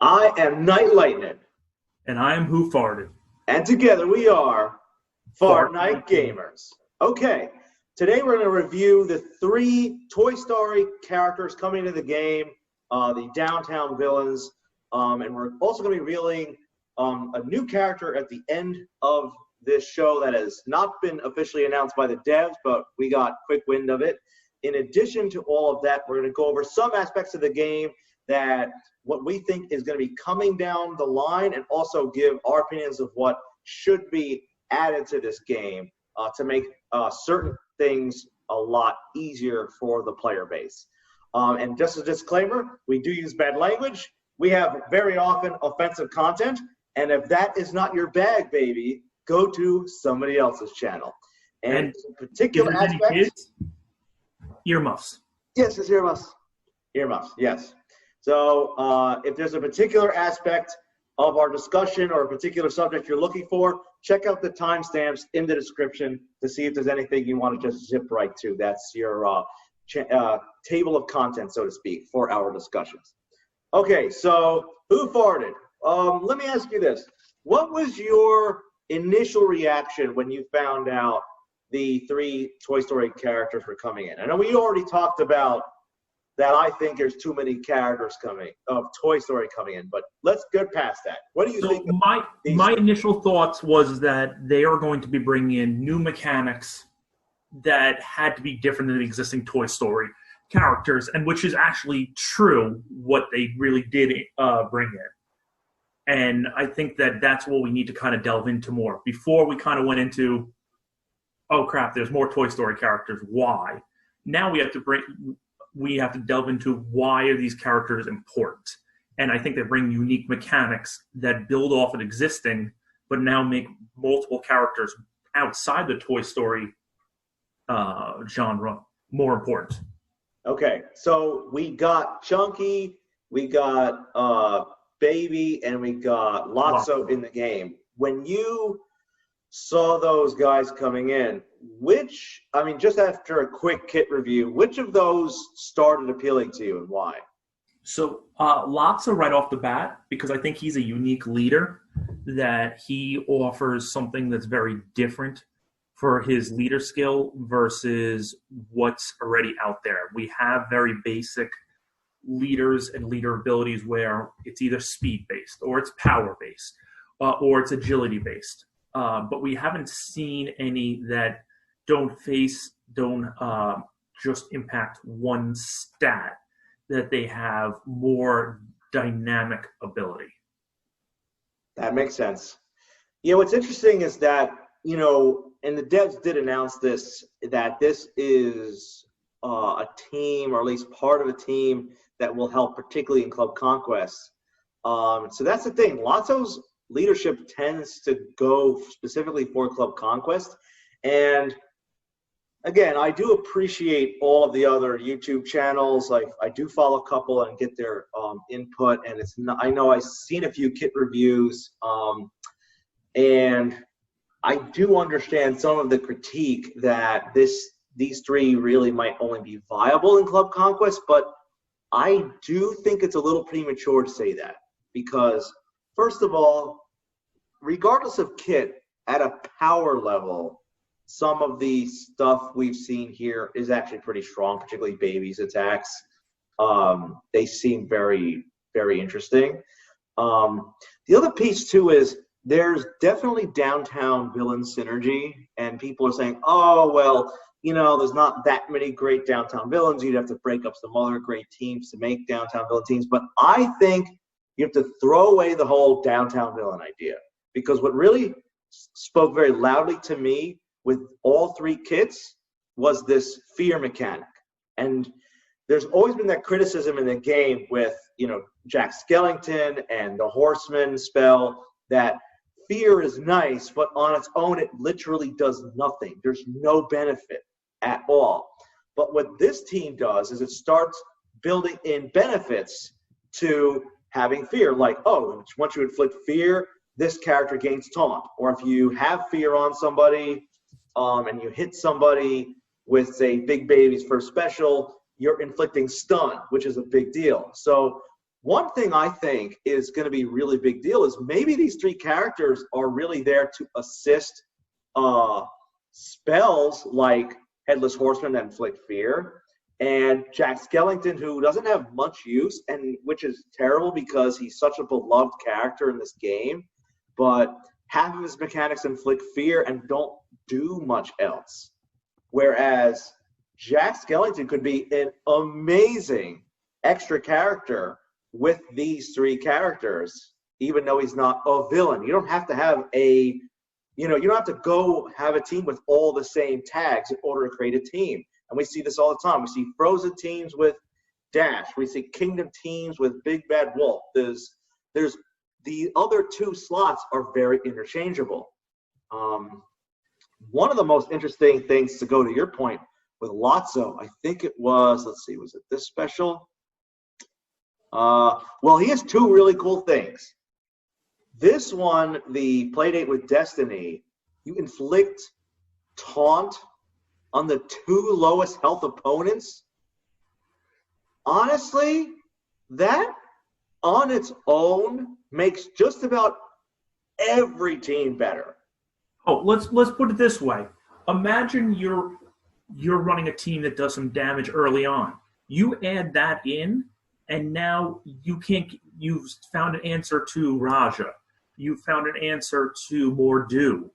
I am Knightlightning. And I am WhoFartd. And together we are Fart Night Gamers. Okay, today we're going to review the 3 Toy Story characters coming into the game, the Downtown Villains, and we're also going to be revealing a new character at the end of this show that has not been officially announced by the devs, but we got quick wind of it. In addition to all of that, we're going to go over some aspects of the game that what we think is going to be coming down the line, and also give our opinions of what should be added to this game to make certain things a lot easier for the player base. And just as a disclaimer, we do use bad language. We have very often offensive content, and if that is not your bag, baby, go to somebody else's channel. And particular aspects. Earmuffs. Yes, it's earmuffs. Earmuffs, yes. So if there's a particular aspect of our discussion or a particular subject you're looking for, check out the timestamps in the description to see if there's anything you want to just zip right to. That's your table of content, so to speak, for our discussions. Okay, so WhoFartd? Let me ask you this. What was your initial reaction when you found out the 3 Toy Story characters were coming in? I know we already talked about that. I think there's too many characters of Toy Story coming in, but let's get past that. What do you think? My initial thoughts was that they are going to be bringing in new mechanics that had to be different than the existing Toy Story characters, and which is actually true, what they really did bring in. And I think that that's what we need to kind of delve into more. Before we kind of went into, oh crap, there's more Toy Story characters, why? Now we have to delve into why are these characters important. And I think they bring unique mechanics that build off of existing, but now make multiple characters outside the Toy Story genre more important. Okay, so we got Chunky, we got Baby, and we got Lotso in the game. When you saw those guys coming in, just after a quick kit review, which of those started appealing to you and why? So Lotso right off the bat, because I think he's a unique leader, that he offers something that's very different for his leader skill versus what's already out there. We have very basic leaders and leader abilities where it's either speed-based, or it's power-based, or it's agility-based. But we haven't seen any that don't just impact one stat, that they have more dynamic ability. That makes sense. What's interesting is that, and the devs did announce this, that this is a team, or at least part of a team, that will help particularly in Club Conquest. So that's the thing. Lotso's leadership tends to go specifically for Club Conquest. And again, I do appreciate all of the other YouTube channels. I do follow a couple and get their input, and I know I've seen a few kit reviews, and I do understand some of the critique that these 3 really might only be viable in Club Conquest, but I do think it's a little premature to say that, because first of all, regardless of kit, at a power level, some of the stuff we've seen here is actually pretty strong, particularly Baby's attacks. They seem very, very interesting. The other piece, too, is there's definitely Downtown Villain synergy, and people are saying, oh, well, there's not that many great Downtown Villains. You'd have to break up some other great teams to make Downtown Villain teams. But I think you have to throw away the whole Downtown Villain idea, because what really spoke very loudly to me with all 3 kits was this fear mechanic. And there's always been that criticism in the game with, Jack Skellington and the Horseman spell, that fear is nice, but on its own, it literally does nothing. There's no benefit at all. But what this team does is it starts building in benefits to having fear. Like, oh, once you inflict fear, this character gains taunt. Or if you have fear on somebody and you hit somebody with, say, Big Baby's first special, you're inflicting stun, which is a big deal. So one thing I think is going to be a really big deal is maybe these three characters are really there to assist spells like Headless Horseman that inflict fear, and Jack Skellington, who doesn't have much use, and which is terrible because he's such a beloved character in this game, but half of his mechanics inflict fear and don't do much else. Whereas Jack Skellington could be an amazing extra character with these three characters, even though he's not a villain. You don't have to have you don't have to go have a team with all the same tags in order to create a team. And we see this all the time. We see Frozen teams with Dash. We see Kingdom teams with Big Bad Wolf. There's the other two slots are very interchangeable. One of the most interesting things, to go to your point, with Lotso, I think it was, let's see, was it this special? Well, he has two really cool things. This one, the Playdate with Destiny, you inflict taunt on the two lowest health opponents. Honestly, that on its own makes just about every team better. Oh, let's put it this way. Imagine you're running a team that does some damage early on. You add that in, and now you've found an answer to Raja. You found an answer to Mordu,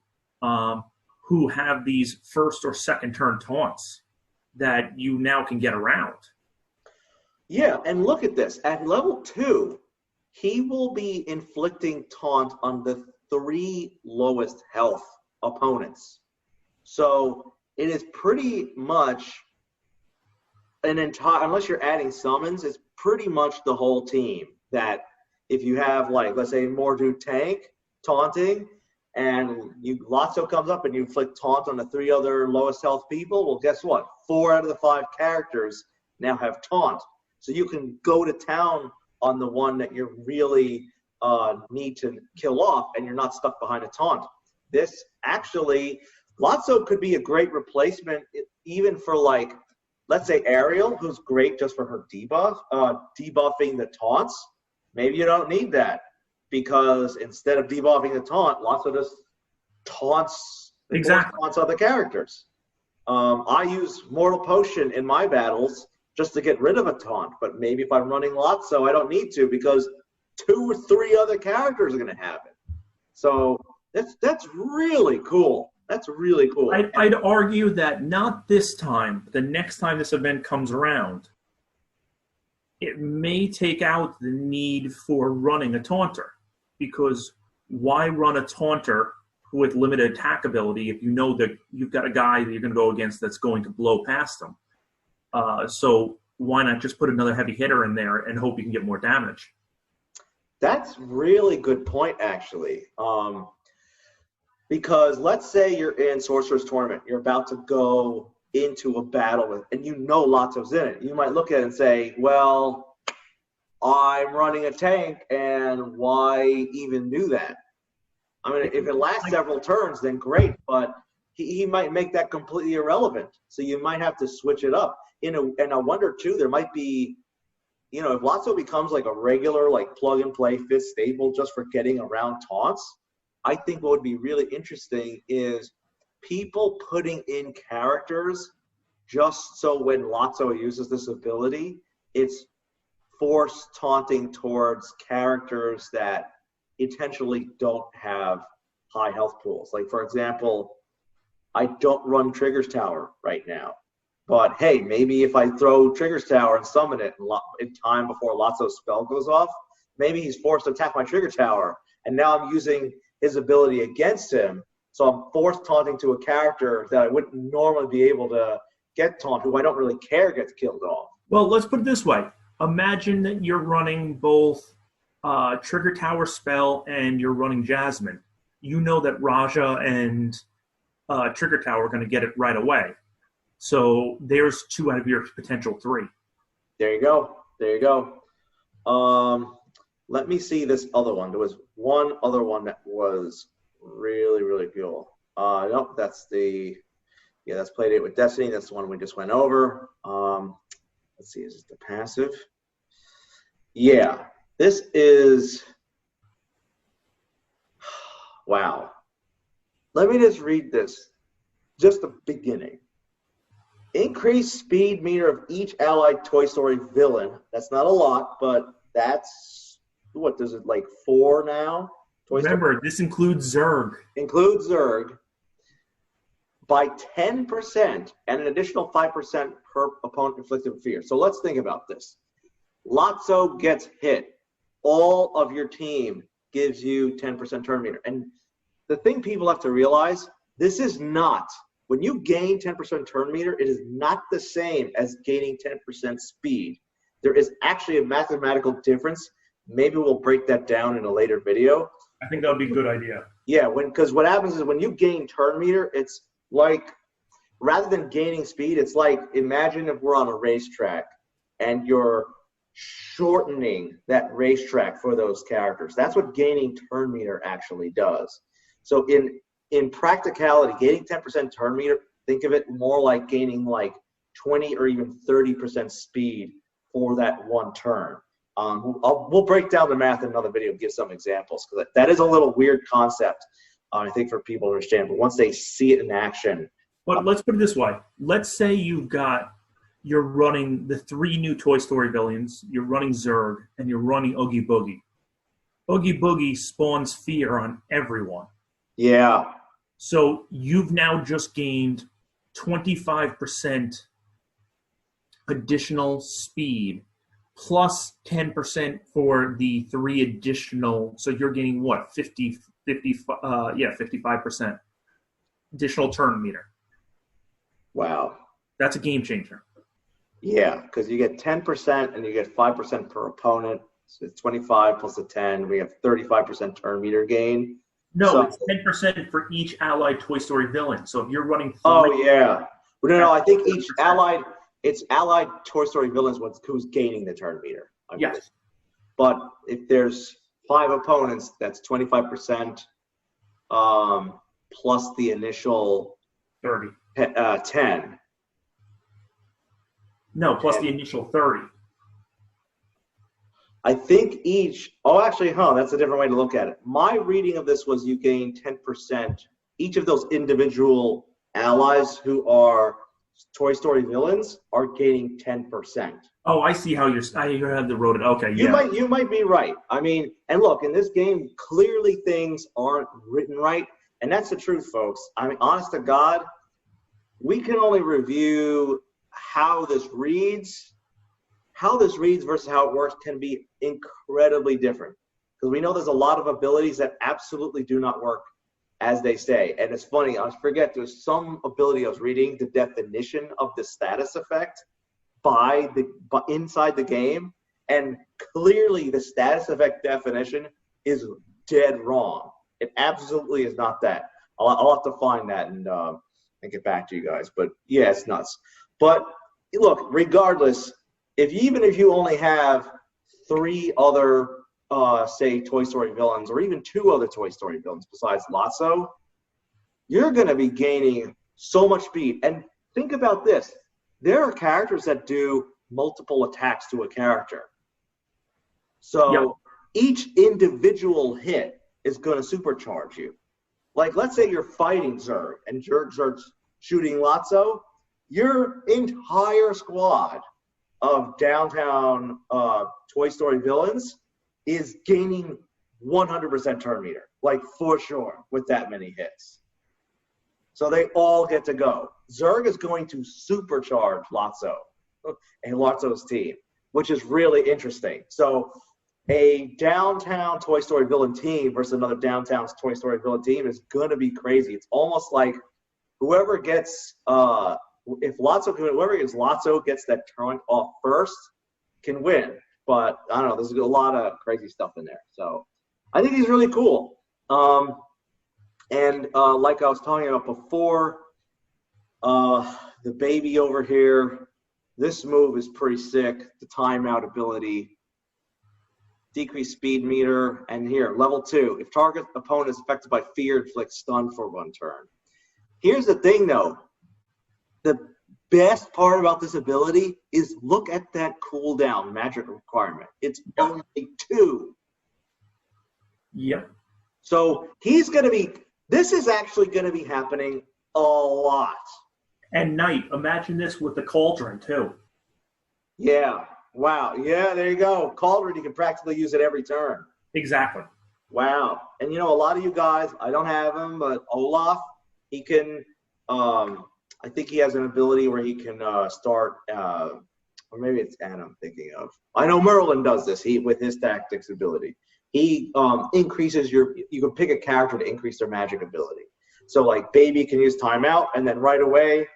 who have these first or second turn taunts that you now can get around. Yeah, and look at this. At level 2, he will be inflicting taunt on the 3 lowest health opponents. So it is pretty much an entire, unless you're adding summons, it's pretty much the whole team. That if you have, like, let's say Mordu tank taunting, and Lotso comes up and you inflict taunt on the 3 other lowest health people, well, guess what? 4 out of the 5 characters now have taunt. So you can go to town on the one that you really need to kill off, and you're not stuck behind a taunt. This actually, Lotso could be a great replacement even for, like, let's say Ariel, who's great just for her debuff, debuffing the taunts. Maybe you don't need that, because instead of debuffing the taunt, Lotso just taunts other characters. I use Mortal Potion in my battles just to get rid of a taunt, but maybe if I'm running Lotso, I don't need to, because 2 or 3 other characters are going to have it. So that's really cool. That's really cool. I'd argue that not this time, but the next time this event comes around, it may take out the need for running a taunter, because why run a taunter with limited attack ability if you know that you've got a guy that you're going to go against that's going to blow past them? So why not just put another heavy hitter in there and hope you can get more damage? That's really good point, actually. Because let's say you're in Sorcerer's Tournament, you're about to go into a battle with, and you know Lotso's in it. You might look at it and say, well, I'm running a tank, and why even do that? I mean, if it lasts several turns, then great, but he might make that completely irrelevant. So you might have to switch it up. And I wonder, too, there might be, if Lotso becomes like a regular, like, plug-and-play 5th staple just for getting around taunts, I think what would be really interesting is people putting in characters just so when Lotso uses this ability, it's force taunting towards characters that intentionally don't have high health pools. Like, for example, I don't run Trigger's Tower right now. But, hey, maybe if I throw Trigger's Tower and summon it in time before Lotso's spell goes off, maybe he's forced to attack my Trigger Tower, and now I'm using his ability against him, so I'm force taunting to a character that I wouldn't normally be able to get taunt, who I don't really care gets killed off. Well, let's put it this way. Imagine that you're running both Trigger Tower spell and you're running Jasmine. You know that Raja and Trigger Tower are going to get it right away. So there's 2 out of your potential 3. There you go. There you go. Let me see this other one. There was one other one that was really, really cool. Nope, that's that's Playdate with Destiny. That's the one we just went over. Let's see, is it the passive? Yeah. This is, wow. Let me just read this, just the beginning. Increase speed meter of each allied Toy Story villain. That's not a lot, but that's, what, there's like 4 now? Remember, this includes Zurg. Includes Zurg. By 10% and an additional 5% per opponent inflicted fear. So let's think about this. Lotso gets hit. All of your team gives you 10% turn meter. And the thing people have to realize, this is not, when you gain 10% turn meter, it is not the same as gaining 10% speed. There is actually a mathematical difference. Maybe we'll break that down in a later video. I think that would be a good idea. Yeah, because what happens is when you gain turn meter, it's like, rather than gaining speed, it's like, imagine if we're on a racetrack and you're shortening that racetrack for those characters. That's what gaining turn meter actually does. So in practicality, gaining 10% turn meter, think of it more like gaining like 20 or even 30% speed for that one turn. We'll break down the math in another video and give some examples, because that is a little weird concept, I think, for people to understand. But once they see it in action. But let's put it this way. Let's say you're running the 3 new Toy Story villains, you're running Zurg, and you're running Oogie Boogie. Oogie Boogie spawns fear on everyone. Yeah. So you've now just gained 25% additional speed, plus 10% for the 3 additional. So you're getting what? 55% additional turn meter. Wow. That's a game changer. Yeah, because you get 10% and you get 5% per opponent. So it's 25 plus the 10. We have 35% turn meter gain. No, so, it's 10% for each allied Toy Story villain. So if you're running 3, oh yeah. Well, no, I think each allied Toy Story villains who's gaining the turn meter. Yes. But if there's 5 opponents, that's 25% plus the initial 30. 10. No, plus the initial 30. I think each, that's a different way to look at it. My reading of this was you gain 10%. Each of those individual allies who are Toy Story villains are gaining 10%. Oh, I see how you had to wrote it. Okay, yeah. You might be right. I mean, and look, in this game, clearly things aren't written right, and that's the truth, folks. I mean, honest to God, we can only review how this reads. How this reads versus how it works can be incredibly different, because we know there's a lot of abilities that absolutely do not work as they say. And it's funny, I forget, there's some ability I was reading the definition of the status effect by inside the game, and clearly the status effect definition is dead wrong. It absolutely is not that. I'll have to find that and get back to you guys. But yeah, it's nuts. But look, regardless, even if you only have 3 other, say, Toy Story villains, or even 2 other Toy Story villains besides Lotso, you're going to be gaining so much speed. And think about this. There are characters that do multiple attacks to a character. So each individual hit is going to supercharge you. Like, let's say you're fighting Zurg, and Zurg's shooting Lotso. Your entire squad of downtown Toy Story villains is gaining 100% turn meter, like for sure, with that many hits. So they all get to go. Zurg is going to supercharge Lotso and Lotso's team, which is really interesting. So a downtown Toy Story villain team versus another downtown Toy Story villain team is going to be crazy. It's almost like whoever gets Lotso gets that turn off first can win. But I don't know, there's a lot of crazy stuff in there. So I think he's really cool. And like I was talking about before, the baby over here, this move is pretty sick. The timeout ability, decrease speed meter, and here, level 2. If target opponent is affected by fear, inflict stun for 1 turn. Here's the thing, though. The best part about this ability is look at that cooldown magic requirement. It's only 2. Yep. So he's going to be, this is actually going to be happening a lot. And Knight, imagine this with the Cauldron, too. Yeah. Wow. Yeah, there you go. Cauldron, you can practically use it every turn. Exactly. Wow. And, you know, a lot of you guys, I don't have him, but Olaf, he can, I think he has an ability where he can start, or maybe it's Anna I'm thinking of. I know Merlin does this, with his tactics ability. He increases you can pick a character to increase their magic ability. So, like, Baby can use timeout, and then right away,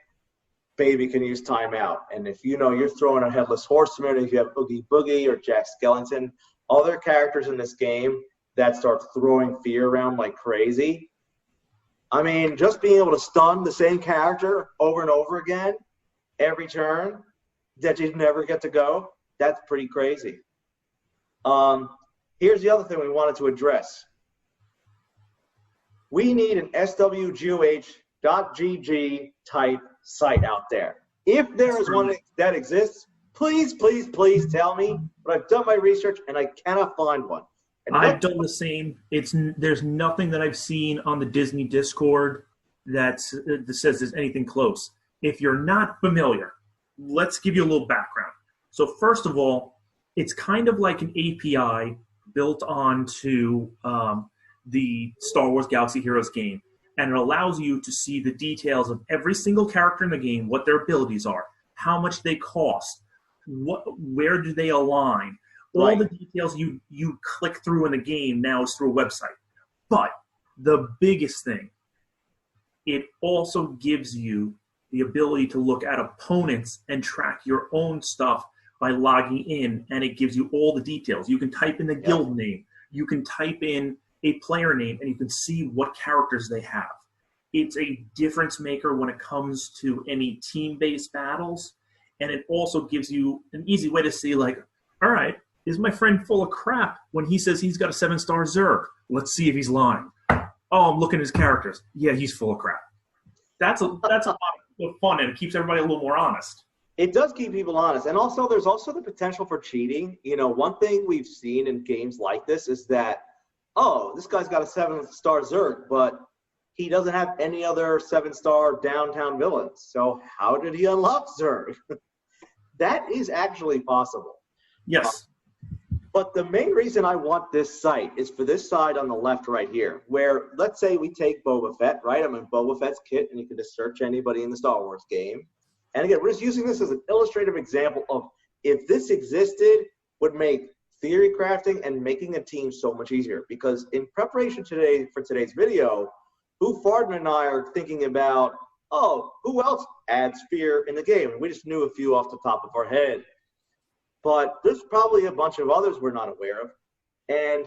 Baby can use timeout. And if you know you're throwing a Headless Horseman, if you have Oogie Boogie or Jack Skellington, other characters in this game that start throwing fear around like crazy, I mean, just being able to stun the same character over and over again every turn that you never get to go, that's pretty crazy. Here's the other thing we wanted to address. We need an swgoh.gg type site out there. If there is one that exists, please, please, please tell me. But I've done my research and I cannot find one. And I've done the same. There's nothing that I've seen on the Disney Discord that says there's anything close. If you're not familiar, let's give you a little background. So first of all, it's kind of like an API built onto the Star Wars Galaxy Heroes game, and it allows you to see the details of every single character in the game, what their abilities are, how much they cost, where do they align. All the details you click through in the game now is through a website. But the biggest thing, it also gives you the ability to look at opponents and track your own stuff by logging in, and it gives you all the details. You can type in the guild name. You can type in a player name, and you can see what characters they have. It's a difference maker when it comes to any team-based battles, and it also gives you an easy way to see, like, all right, is my friend full of crap when he says he's got a 7-star Zerg? Let's see if he's lying. Oh, I'm looking at his characters. Yeah, he's full of crap. That's a lot of fun, and it keeps everybody a little more honest. It does keep people honest. And also, there's also the potential for cheating. You know, one thing we've seen in games like this is that, oh, this guy's got a 7-star Zerg, but he doesn't have any other 7-star downtown villains. So how did he unlock Zerg? That is actually possible. Yes. But the main reason I want this site is for this side on the left right here, where let's say we take Boba Fett, right? I'm in Boba Fett's kit, and you can just search anybody in the Star Wars game. And again, we're just using this as an illustrative example of if this existed, would make theory crafting and making a team so much easier. Because in preparation for today's video, WhoFartd and I are thinking about, oh, who else adds fear in the game? And we just knew a few off the top of our head. But there's probably a bunch of others we're not aware of. And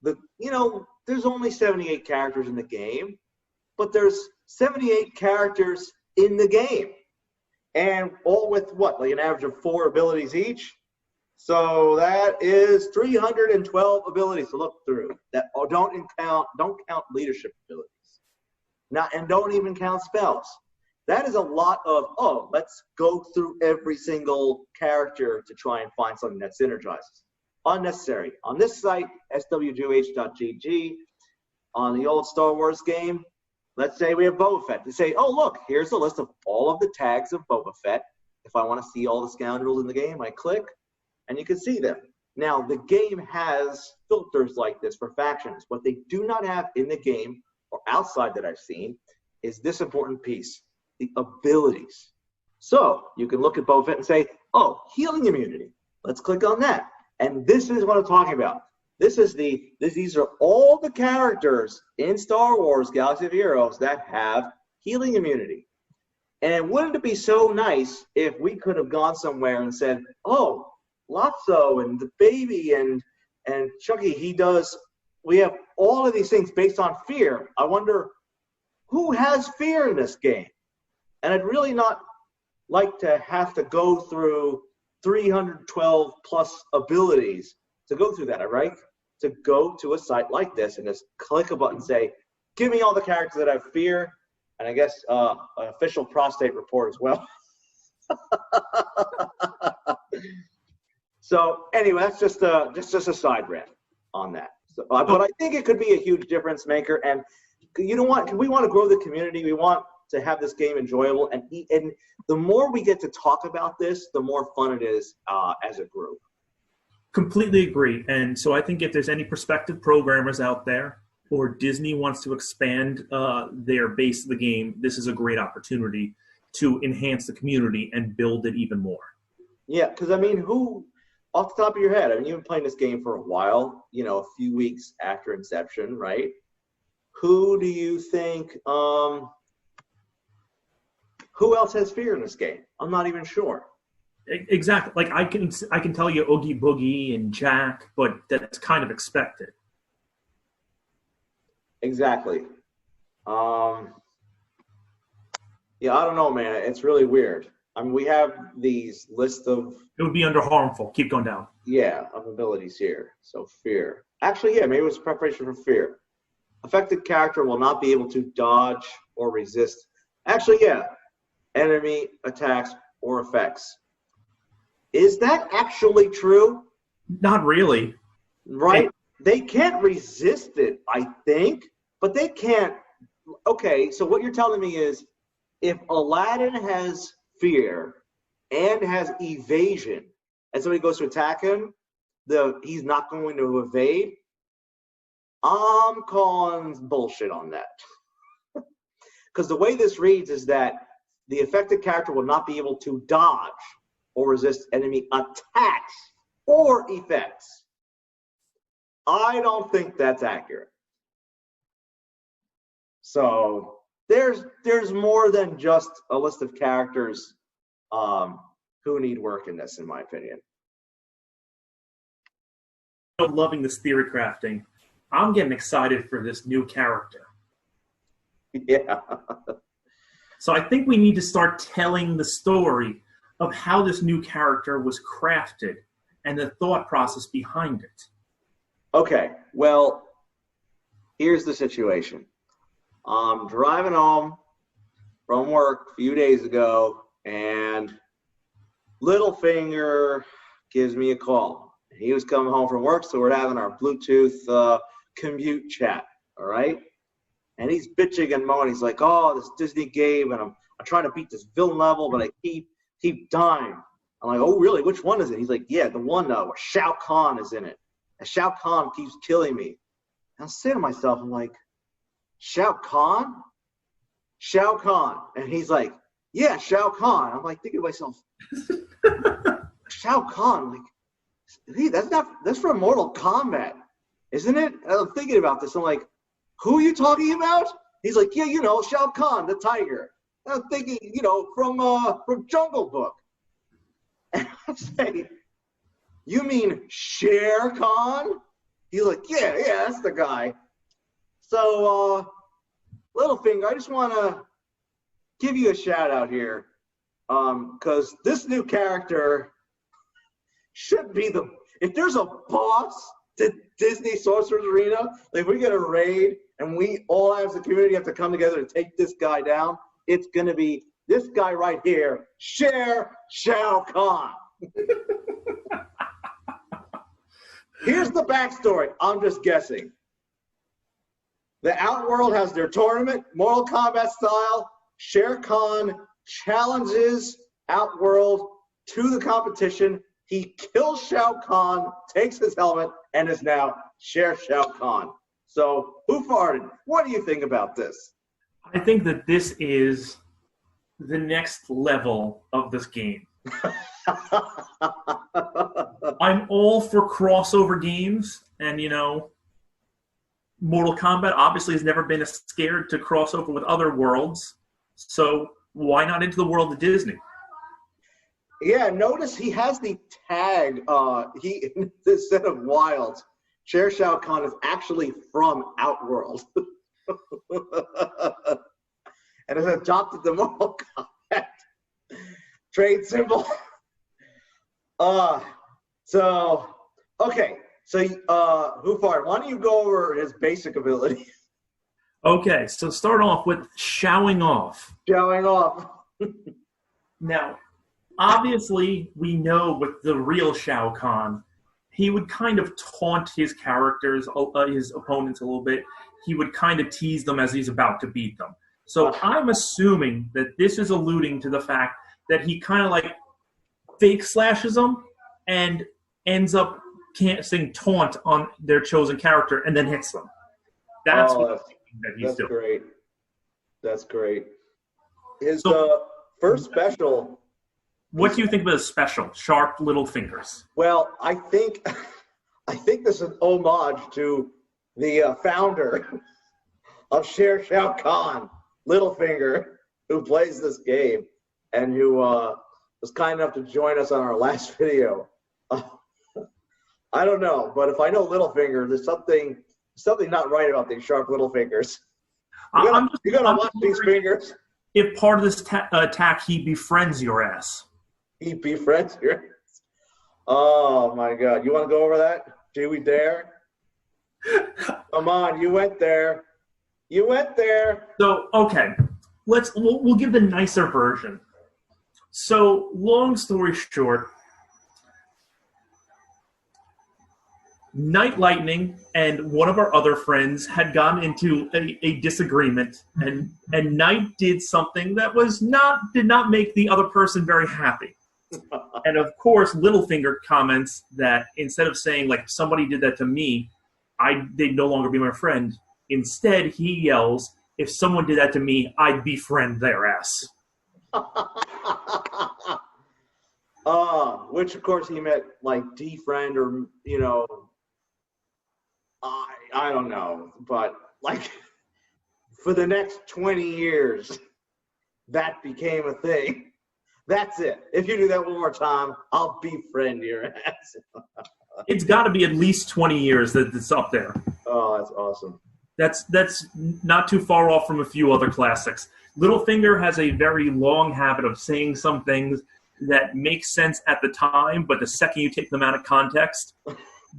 there's only 78 characters in the game, but there's 78 characters in the game. And all with what, like an average of 4 abilities each? So that is 312 abilities to look through. That don't count leadership abilities. And don't even count spells. That is a lot of, let's go through every single character to try and find something that synergizes. Unnecessary. On this site, swgoh.gg, on the old Star Wars game, let's say we have Boba Fett. They say, oh, look, here's a list of all of the tags of Boba Fett. If I want to see all the scoundrels in the game, I click, and you can see them. Now, the game has filters like this for factions. What they do not have in the game, or outside that I've seen, is this important piece. The abilities. So you can look at Boba Fett and say, oh, healing immunity. Let's click on that. And this is what I'm talking about. These are all the characters in Star Wars Galaxy of Heroes that have healing immunity. And wouldn't it be so nice if we could have gone somewhere and said, oh, Lotso and the baby and Chucky, we have all of these things based on fear. I wonder who has fear in this game? And I'd really not like to have to go through 312 plus abilities to go through that, all right? To go to a site like this and just click a button and say, give me all the characters that have fear, and I guess an official prostate report as well. So anyway, that's just a side rant on that. So, but I think it could be a huge difference maker. And you know what? We want to grow the community. We want to have this game enjoyable. And the more we get to talk about this, the more fun it is as a group. Completely agree. And so I think if there's any prospective programmers out there, or Disney wants to expand their base of the game, this is a great opportunity to enhance the community and build it even more. Yeah, because I mean, who, off the top of your head, I mean, you've been playing this game for a while, you know, a few weeks after inception, right? Who do you think, who else has fear in this game? I'm not even sure. Exactly. Like I can tell you Oogie Boogie and Jack, but that's kind of expected. Exactly. Yeah, I don't know, man. It's really weird. I mean, we have these lists of... It would be under harmful. Keep going down. Yeah, of abilities here. So fear. Actually, yeah, maybe it was preparation for fear. Affected character will not be able to dodge or resist. Actually, yeah. Enemy attacks or effects. Is that actually true? Not really. Right? They can't resist it, I think, but they can't. Okay, so what you're telling me is if Aladdin has fear and has evasion and somebody goes to attack him, he's not going to evade. I'm calling bullshit on that. Because the way this reads is that the affected character will not be able to dodge or resist enemy attacks or effects. I don't think that's accurate. So there's more than just a list of characters who need work in this, in my opinion. I'm loving this theory crafting. I'm getting excited for this new character. Yeah. So I think we need to start telling the story of how this new character was crafted and the thought process behind it. Okay, well, here's the situation. I'm driving home from work a few days ago, and Littlefinger gives me a call. He was coming home from work, so we're having our Bluetooth commute chat, all right? And he's bitching and moaning. He's like, oh, this Disney game, and I'm trying to beat this villain level, but I keep dying. I'm like, oh, really? Which one is it? He's like, yeah, the one where Shao Kahn is in it. And Shao Kahn keeps killing me. And I'm saying to myself, I'm like, Shao Kahn? Shao Kahn. And he's like, yeah, Shao Kahn. I'm like thinking to myself, Shao Kahn, like, hey, that's from Mortal Kombat, isn't it? And I'm thinking about this. I'm like, who are you talking about? He's like, yeah, you know, Shao Kahn, the tiger. And I'm thinking, you know, from Jungle Book. And I'm saying, you mean Shere Khan? He's like, yeah, that's the guy. So, Littlefinger, I just want to give you a shout out here, because this new character should be if there's a boss to Disney Sorcerer's Arena, like we get a raid and we all as a community have to come together to take this guy down, it's going to be this guy right here, Shao Kahn. Here's the backstory. I'm just guessing. The Outworld has their tournament, Mortal Kombat style. Shere Khan challenges Outworld to the competition. He kills Shao Kahn, takes his helmet, and is now Shao Kahn. So, WhoFartd, what do you think about this? I think that this is the next level of this game. I'm all for crossover games, and you know, Mortal Kombat obviously has never been scared to cross over with other worlds, so why not into the world of Disney? Yeah, notice he has the tag, instead of Wilds, Shao Kahn is actually from Outworld. And has adopted the Mortal Kombat trade symbol. Okay. So, WhoFartd, why don't you go over his basic ability? Okay, so start off with showing off. Showing off. Now, obviously, we know with the real Shao Kahn, he would kind of taunt his characters, his opponents a little bit. He would kind of tease them as he's about to beat them. So I'm assuming that this is alluding to the fact that he kind of like fake slashes them and ends up casting taunt on their chosen character and then hits them. That's what I'm thinking that he's doing. Great. That's great. His first special. What do you think of his special, Sharp Little Fingers? Well, I think this is an homage to the founder of Shao Kahn, Littlefinger, who plays this game and who was kind enough to join us on our last video. I don't know, but if I know Littlefinger, there's something not right about these sharp little fingers. You gotta watch these fingers. If part of this attack, he befriends your ass. He befriends your ass. Oh my God! You want to go over that? Do we dare? Come on, you went there. You went there. So okay, we'll give the nicer version. So long story short, Knightlightning and one of our other friends had gotten into a disagreement, and Knight did something that did not make the other person very happy. And of course, Littlefinger comments that instead of saying like somebody did that to me, they'd no longer be my friend. Instead, he yells, "If someone did that to me, I'd befriend their ass." Which of course he meant like defriend or I don't know, but like for the next 20 years, that became a thing. That's it. If you do that one more time, I'll befriend your ass. It's got to be at least 20 years that it's up there. Oh, that's awesome. That's not too far off from a few other classics. Littlefinger has a very long habit of saying some things that make sense at the time, but the second you take them out of context,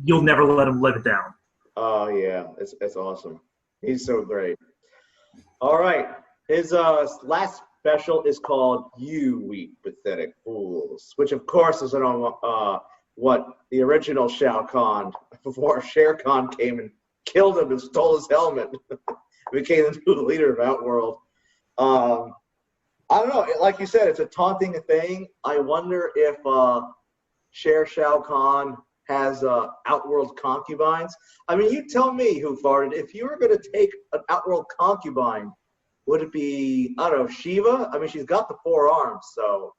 you'll never let him live it down. Oh, yeah. It's awesome. He's so great. All right. His last special is called You Weak Pathetic Fools, which, of course, is on what the original Shao Kahn, before Shere Khan came and killed him and stole his helmet, became the new leader of Outworld. I don't know. Like you said, it's a taunting thing. I wonder if Shao Kahn has Outworld concubines. I mean, you tell me, WhoFartd, if you were going to take an Outworld concubine, would it be, I don't know, Shiva? I mean, she's got the 4 arms, so.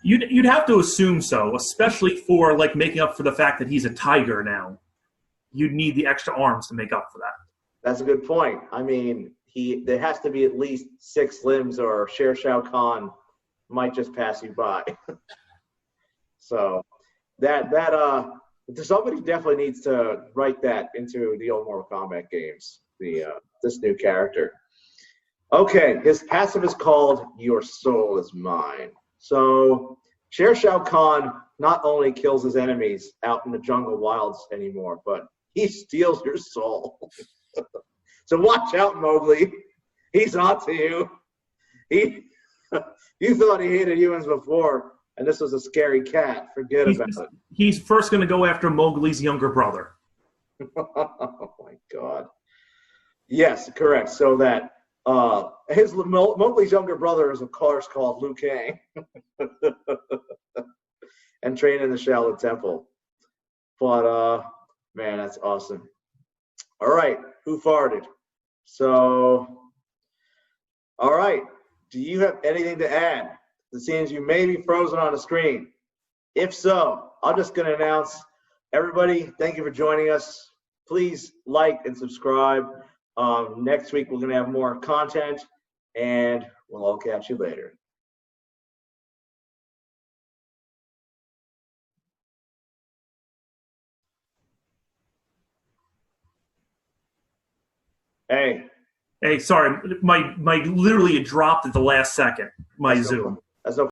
You'd have to assume so, especially for like making up for the fact that he's a tiger now. You'd need the extra arms to make up for that. That's a good point. I mean, there has to be at least 6 limbs, or Shao Kahn might just pass you by. So somebody definitely needs to write that into the old Mortal Kombat games. This new character. Okay, his passive is called Your Soul Is Mine. So Shao Kahn not only kills his enemies out in the jungle wilds anymore, but he steals your soul. So watch out, Mowgli. He's onto you. You thought he hated humans before, and this was a scary cat. Forget about it. He's first going to go after Mowgli's younger brother. Oh, my God. Yes, correct. So that Mowgli's younger brother is, of course, called Liu Kang and trained in the Shaolin Temple. But, man, that's awesome. All right, WhoFartd. So, all right. Do you have anything to add? It seems you may be frozen on the screen. If so, I'm just going to announce, everybody, thank you for joining us. Please like and subscribe. Next week, we're going to have more content, and we'll all catch you later. Hey, sorry, my literally it dropped at the last second. My Zoom. That's no